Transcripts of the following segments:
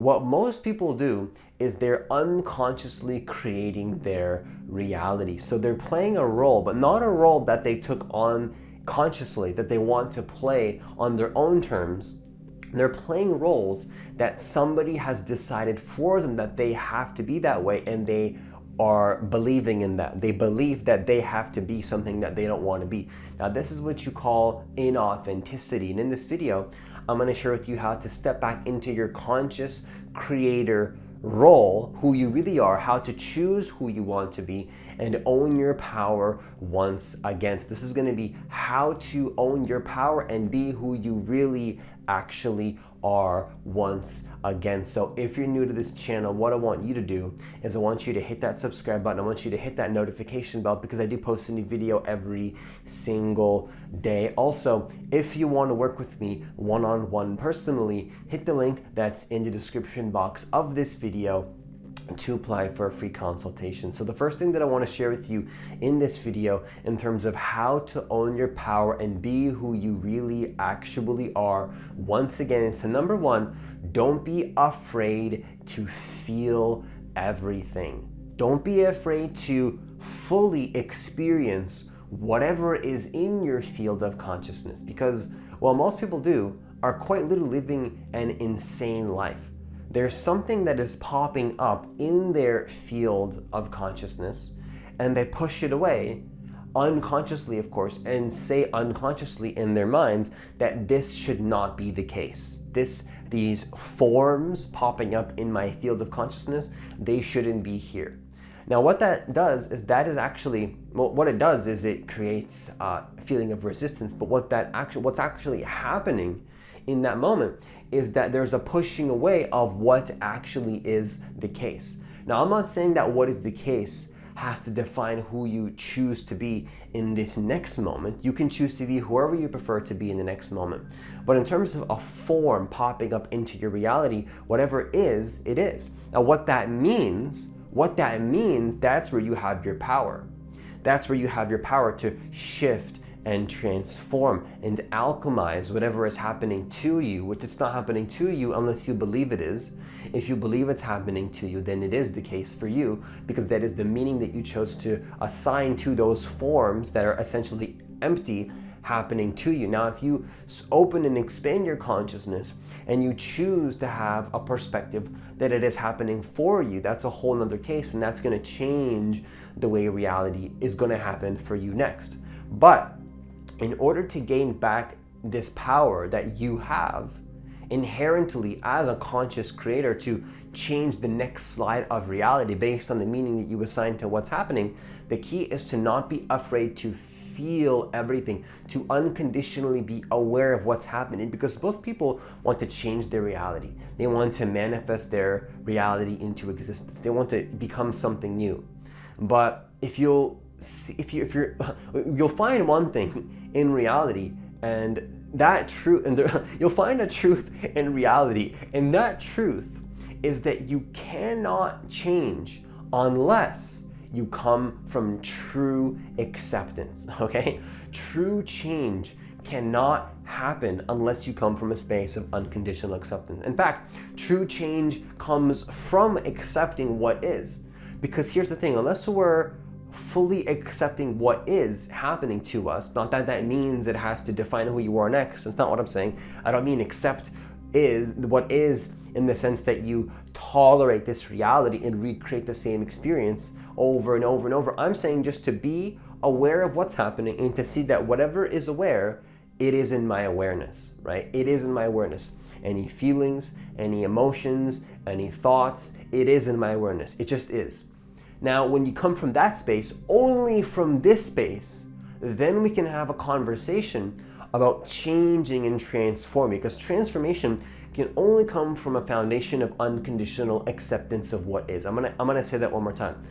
what most people do is they're unconsciously creating their reality. So they're playing a role, but not a role that they took on consciously, that they want to play on their own terms. They're playing roles that somebody has decided for them that they have to be that way, and they are believing in that. They believe that they have to be something that they don't want to be. Now, this is what you call inauthenticity. And in this video, I'm going to share with you how to step back into your conscious creator role, who you really are, how to choose who you want to be, and own your power once again. So this is going to be how to own your power and be who you really actually are once again. So if you're new to this channel, what I want you to do is I want you to hit that subscribe button. I want you to hit that notification bell, because I do post a new video every single day. Also, if you want to work with me one-on-one personally, hit the link that's in the description box of this video to apply for a free consultation. So the first thing that I want to share with you in this video in terms of how to own your power and be who you really actually are, once again, is to number one, don't be afraid to feel everything. Don't be afraid to fully experience whatever is in your field of consciousness, because what most people do are quite literally living an insane life. There's something that is popping up in their field of consciousness, and they push it away unconsciously, of course, and say unconsciously in their minds that this should not be the case. These forms popping up in my field of consciousness, they shouldn't be here. Now, what that does is what it does is it creates a feeling of resistance. But what's actually happening in that moment is that there's a pushing away of what actually is the case. Now, I'm not saying that what is the case has to define who you choose to be in this next moment. You can choose to be whoever you prefer to be in the next moment. But in terms of a form popping up into your reality, whatever it is, it is. Now, what that means, that's where you have your power. That's where you have your power to shift and transform and alchemize whatever is happening to you, which it's not happening to you unless you believe it is. If you believe it's happening to you, then it is the case for you, because that is the meaning that you chose to assign to those forms that are essentially empty happening to you. Now, if you open and expand your consciousness and you choose to have a perspective that it is happening for you, that's a whole nother case, and that's going to change the way reality is going to happen for you next. But in order to gain back this power that you have inherently as a conscious creator to change the next slide of reality based on the meaning that you assign to what's happening, the key is to not be afraid to feel everything, to unconditionally be aware of what's happening, because most people want to change their reality. They want to manifest their reality into existence. They want to become something new. But you'll find one thing in reality, and that truth, you'll find a truth in reality, and that truth is that you cannot change unless you come from true acceptance, okay? True change cannot happen unless you come from a space of unconditional acceptance. In fact, true change comes from accepting what is. Because here's the thing, unless we're fully accepting what is happening to us, not that that means it has to define who you are next. That's not what I'm saying. I don't mean accept is what is in the sense that you tolerate this reality and recreate the same experience over and over and over. I'm saying just to be aware of what's happening and to see that whatever is aware, it is in my awareness, right? It is in my awareness. Any feelings, any emotions, any thoughts, it is in my awareness. It just is. Now, when you come from that space, only from this space, then we can have a conversation about changing and transforming, because transformation can only come from a foundation of unconditional acceptance of what is. I'm gonna say that one more time.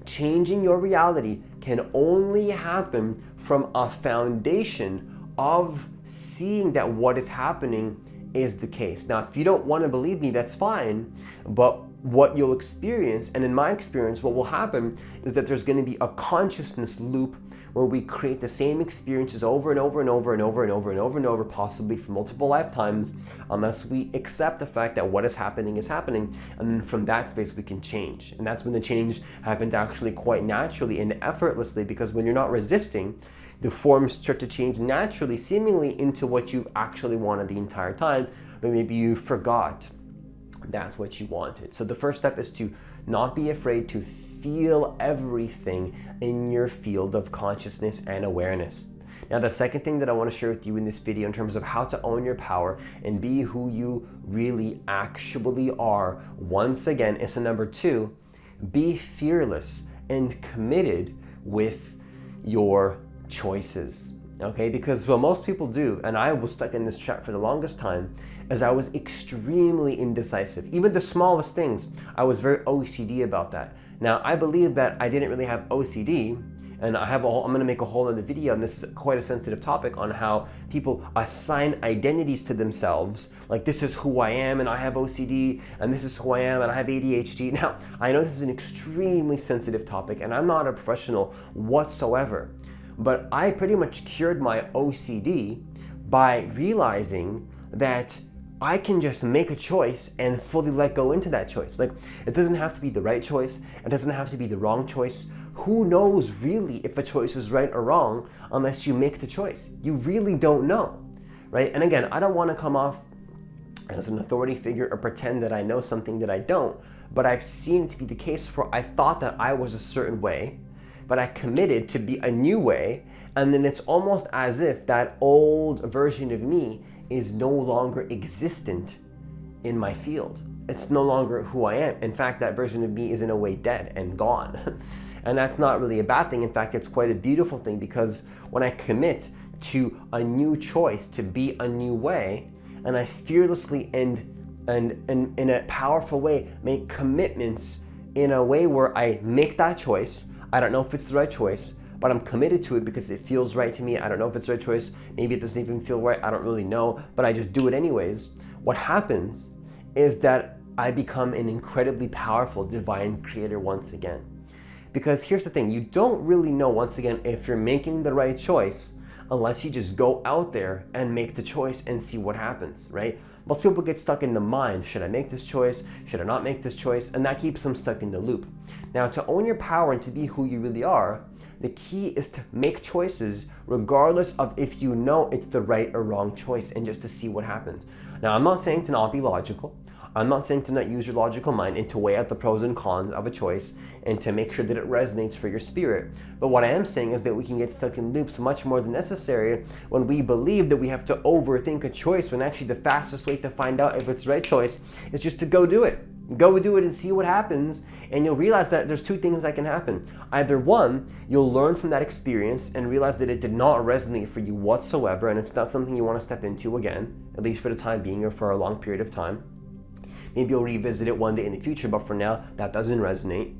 Changing your reality can only happen from a foundation of seeing that what is happening is the case. Now, if you don't want to believe me, that's fine, but what you'll experience, and in my experience, what will happen is that there's going to be a consciousness loop where we create the same experiences over and over and over and over and over and over and over, possibly for multiple lifetimes, unless we accept the fact that what is happening, and then from that space we can change. And that's when the change happens actually quite naturally and effortlessly, because when you're not resisting, the forms start to change naturally, seemingly into what you actually wanted the entire time, but maybe you forgot that's what you wanted. So the first step is to not be afraid to feel everything in your field of consciousness and awareness. Now, the second thing that I want to share with you in this video in terms of how to own your power and be who you really actually are, once again, is number 2, be fearless and committed with your choices. Okay, because what most people do, and I was stuck in this trap for the longest time, is I was extremely indecisive. Even the smallest things, I was very OCD about that. Now, I believe that I didn't really have OCD, and I'm going to make a whole other video, and this is quite a sensitive topic, on how people assign identities to themselves, like this is who I am and I have OCD, and this is who I am and I have ADHD. Now, I know this is an extremely sensitive topic, and I'm not a professional whatsoever, but I pretty much cured my OCD by realizing that I can just make a choice and fully let go into that choice. Like, it doesn't have to be the right choice. It doesn't have to be the wrong choice. Who knows really if a choice is right or wrong unless you make the choice? You really don't know, right? And again, I don't want to come off as an authority figure or pretend that I know something that I don't, but I've seen it to be the case where I thought that I was a certain way, but I committed to be a new way, and then it's almost as if that old version of me is no longer existent in my field. It's no longer who I am. In fact, that version of me is in a way dead and gone. And that's not really a bad thing. In fact, it's quite a beautiful thing, because when I commit to a new choice, to be a new way, and I fearlessly and in a powerful way make commitments in a way where I make that choice. I don't know if it's the right choice, but I'm committed to it because it feels right to me. I don't know if it's the right choice. Maybe it doesn't even feel right. I don't really know, but I just do it anyways. What happens is that I become an incredibly powerful divine creator once again. Because here's the thing, you don't really know, once again, if you're making the right choice unless you just go out there and make the choice and see what happens, right? Most people get stuck in the mind. Should I make this choice? Should I not make this choice? And that keeps them stuck in the loop. Now, to own your power and to be who you really are, the key is to make choices regardless of if you know it's the right or wrong choice, and just to see what happens. Now, I'm not saying to not be logical. I'm not saying to not use your logical mind and to weigh out the pros and cons of a choice and to make sure that it resonates for your spirit. But what I am saying is that we can get stuck in loops much more than necessary when we believe that we have to overthink a choice, when actually the fastest way to find out if it's the right choice is just to go do it. Go do it and see what happens, and you'll realize that there's two things that can happen. Either one, you'll learn from that experience and realize that it did not resonate for you whatsoever, and it's not something you want to step into again, at least for the time being or for a long period of time. Maybe you'll revisit it one day in the future, but for now, that doesn't resonate.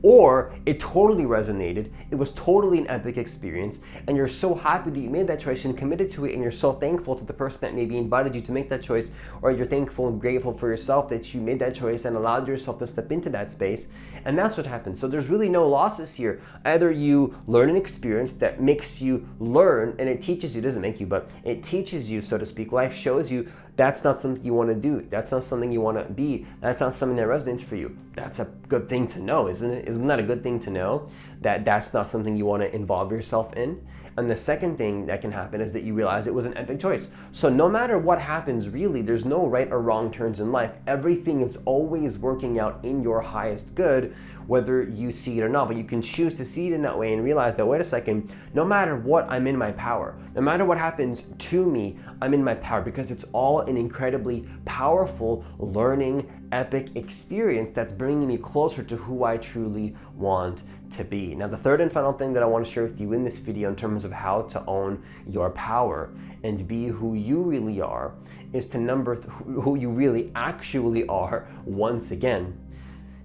Or it totally resonated, it was totally an epic experience, and you're so happy that you made that choice and committed to it, and you're so thankful to the person that maybe invited you to make that choice, or you're thankful and grateful for yourself that you made that choice and allowed yourself to step into that space, and that's what happens. So there's really no losses here. Either you learn an experience that makes you learn, and it teaches you, doesn't make you, but it teaches you, so to speak. Life shows you that's not something you want to do. That's not something you want to be. That's not something that resonates for you. That's a good thing to know, isn't it? Isn't that a good thing to know that that's not something you want to involve yourself in? And the second thing that can happen is that you realize it was an epic choice. So no matter what happens, really, there's no right or wrong turns in life. Everything is always working out in your highest good, whether you see it or not. But you can choose to see it in that way and realize that, wait a second, no matter what, I'm in my power. No matter what happens to me, I'm in my power, because it's all an incredibly powerful, learning, epic experience that's bringing me closer to who I truly want to be. Now, the third and final thing that I want to share with you in this video in terms of how to own your power and be who you really are is to who you really actually are, once again,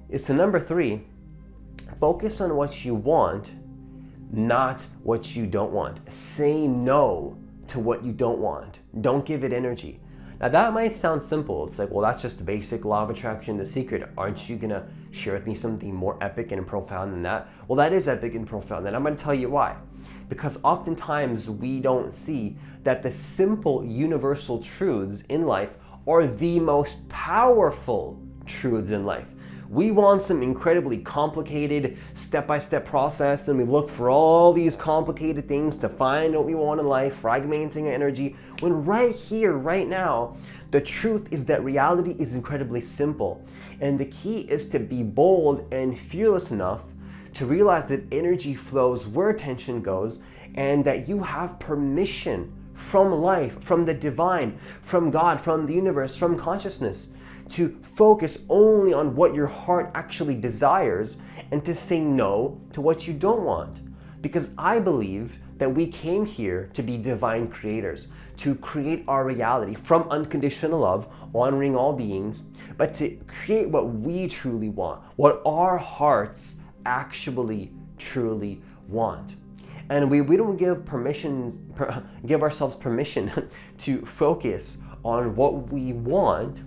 is to number 3, focus on what you want, not what you don't want. Say no to what you don't want. Don't give it energy. Now that might sound simple. It's like, well, that's just the basic law of attraction, the secret. Aren't you gonna share with me something more epic and profound than that? Well, that is epic and profound, and I'm gonna tell you why. Because oftentimes we don't see that the simple universal truths in life are the most powerful truths in life. We want some incredibly complicated step-by-step process, then we look for all these complicated things to find what we want in life, fragmenting energy, when right here, right now, the truth is that reality is incredibly simple. And the key is to be bold and fearless enough to realize that energy flows where attention goes, and that you have permission from life, from the divine, from God, from the universe, from consciousness, to focus only on what your heart actually desires and to say no to what you don't want. Because I believe that we came here to be divine creators, to create our reality from unconditional love, honoring all beings, but to create what we truly want, what our hearts actually truly want. And we don't give ourselves permission to focus on what we want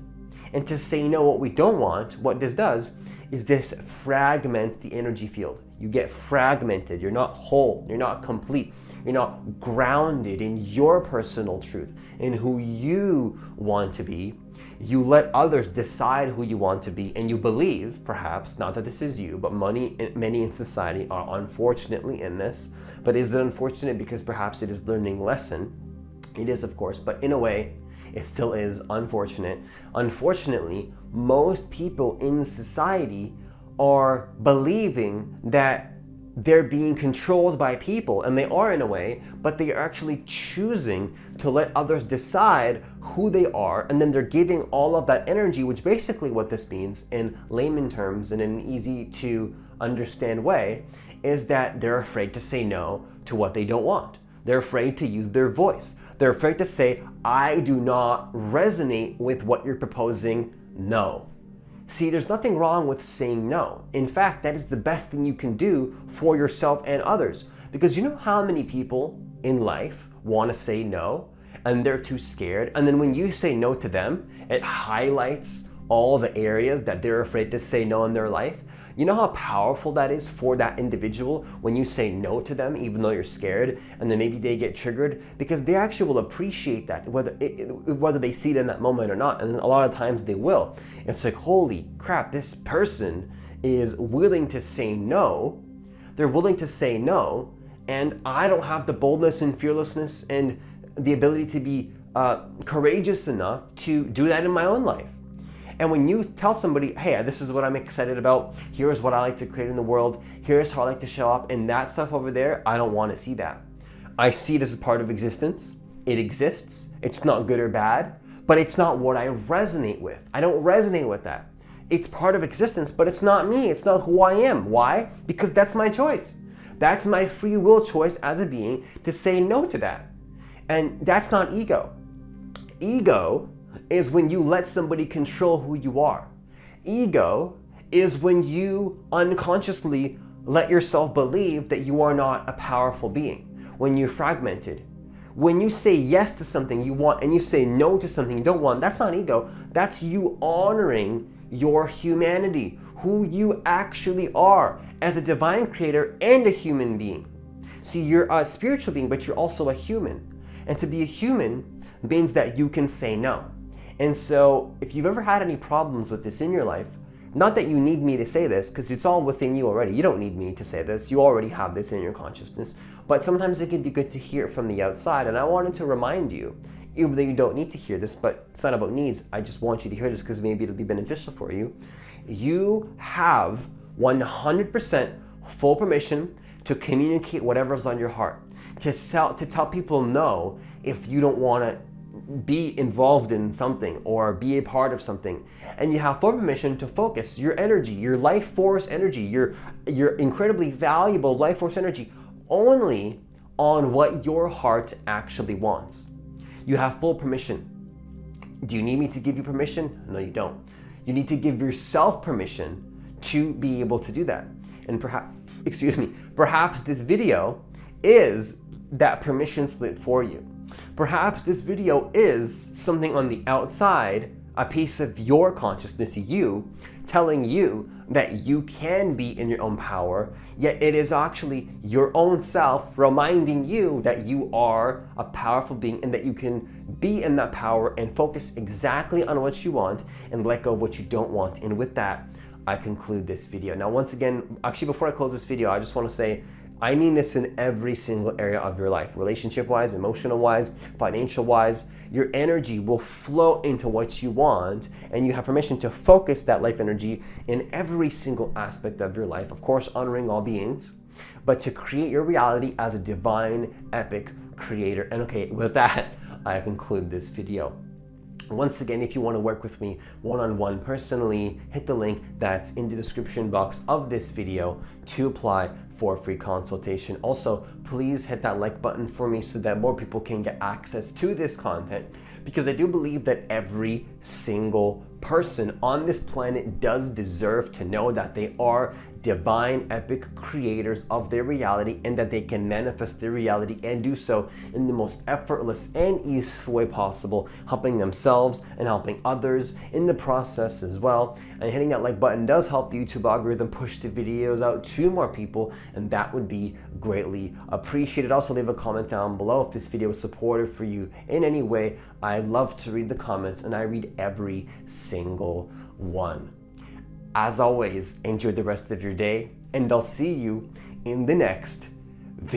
and to say no what we don't want. What this does is this fragments the energy field. You get fragmented, you're not whole, you're not complete, you're not grounded in your personal truth, in who you want to be. You let others decide who you want to be, and you believe, perhaps, not that this is you, but many in society are unfortunately in this. But is it unfortunate because perhaps it is learning lesson? It is, of course, but in a way, it still is unfortunate. Unfortunately, most people in society are believing that they're being controlled by people, and they are in a way, but they are actually choosing to let others decide who they are, and then they're giving all of that energy, which basically what this means in layman terms, in an easy to understand way, is that they're afraid to say no to what they don't want. They're afraid to use their voice. They're afraid to say, I do not resonate with what you're proposing, no. See, there's nothing wrong with saying no. In fact, that is the best thing you can do for yourself and others. Because you know how many people in life want to say no, and they're too scared, and then when you say no to them, it highlights all the areas that they're afraid to say no in their life. You know how powerful that is for that individual when you say no to them, even though you're scared, and then maybe they get triggered, because they actually will appreciate that, whether they see it in that moment or not, and a lot of times they will. It's like, holy crap, this person is willing to say no. They're willing to say no, and I don't have the boldness and fearlessness and the ability to be courageous enough to do that in my own life. And when you tell somebody, hey, this is what I'm excited about, here's what I like to create in the world, here's how I like to show up, and that stuff over there, I don't want to see that. I see it as a part of existence. It exists. It's not good or bad, but it's not what I resonate with. I don't resonate with that. It's part of existence, but it's not me. It's not who I am. Why? Because that's my choice. That's my free will choice as a being to say no to that. And that's not ego. Ego is when you let somebody control who you are. Ego is when you unconsciously let yourself believe that you are not a powerful being, when you're fragmented. When you say yes to something you want and you say no to something you don't want, that's not ego. That's you honoring your humanity, who you actually are as a divine creator and a human being. See, you're a spiritual being, but you're also a human. And to be a human means that you can say no. And so if you've ever had any problems with this in your life, not that you need me to say this, because it's all within you already. You don't need me to say this. You already have this in your consciousness. But sometimes it can be good to hear it from the outside. And I wanted to remind you, even though you don't need to hear this, but it's not about needs. I just want you to hear this because maybe it'll be beneficial for you. You have 100% full permission to communicate whatever's on your heart, to tell people no if you don't want to be involved in something or be a part of something. And you have full permission to focus your energy, your life force energy, your incredibly valuable life force energy only on what your heart actually wants. You have full permission. Do you need me to give you permission? No, you don't. You need to give yourself permission to be able to do that. And perhaps this video is that permission slip for you. Perhaps this video is something on the outside, a piece of your consciousness, you, telling you that you can be in your own power, yet it is actually your own self reminding you that you are a powerful being and that you can be in that power and focus exactly on what you want and let go of what you don't want. And with that, I conclude this video. Now, once again, actually before I close this video, I just want to say, I mean this in every single area of your life, relationship-wise, emotional-wise, financial-wise. Your energy will flow into what you want, and you have permission to focus that life energy in every single aspect of your life. Of course, honoring all beings, but to create your reality as a divine, epic creator. And okay, with that, I conclude this video. Once again, if you want to work with me one-on-one personally, hit the link that's in the description box of this video to apply for a free consultation. Also, please hit that like button for me so that more people can get access to this content, because I do believe that every single person on this planet does deserve to know that they are divine, epic creators of their reality, and that they can manifest their reality and do so in the most effortless and easeful way possible, helping themselves and helping others in the process as well. And hitting that like button does help the YouTube algorithm push the videos out to more people, and that would be greatly appreciated. Also, leave a comment down below if this video was supportive for you in any way. I love to read the comments, and I read every single one. As always, enjoy the rest of your day, and I'll see you in the next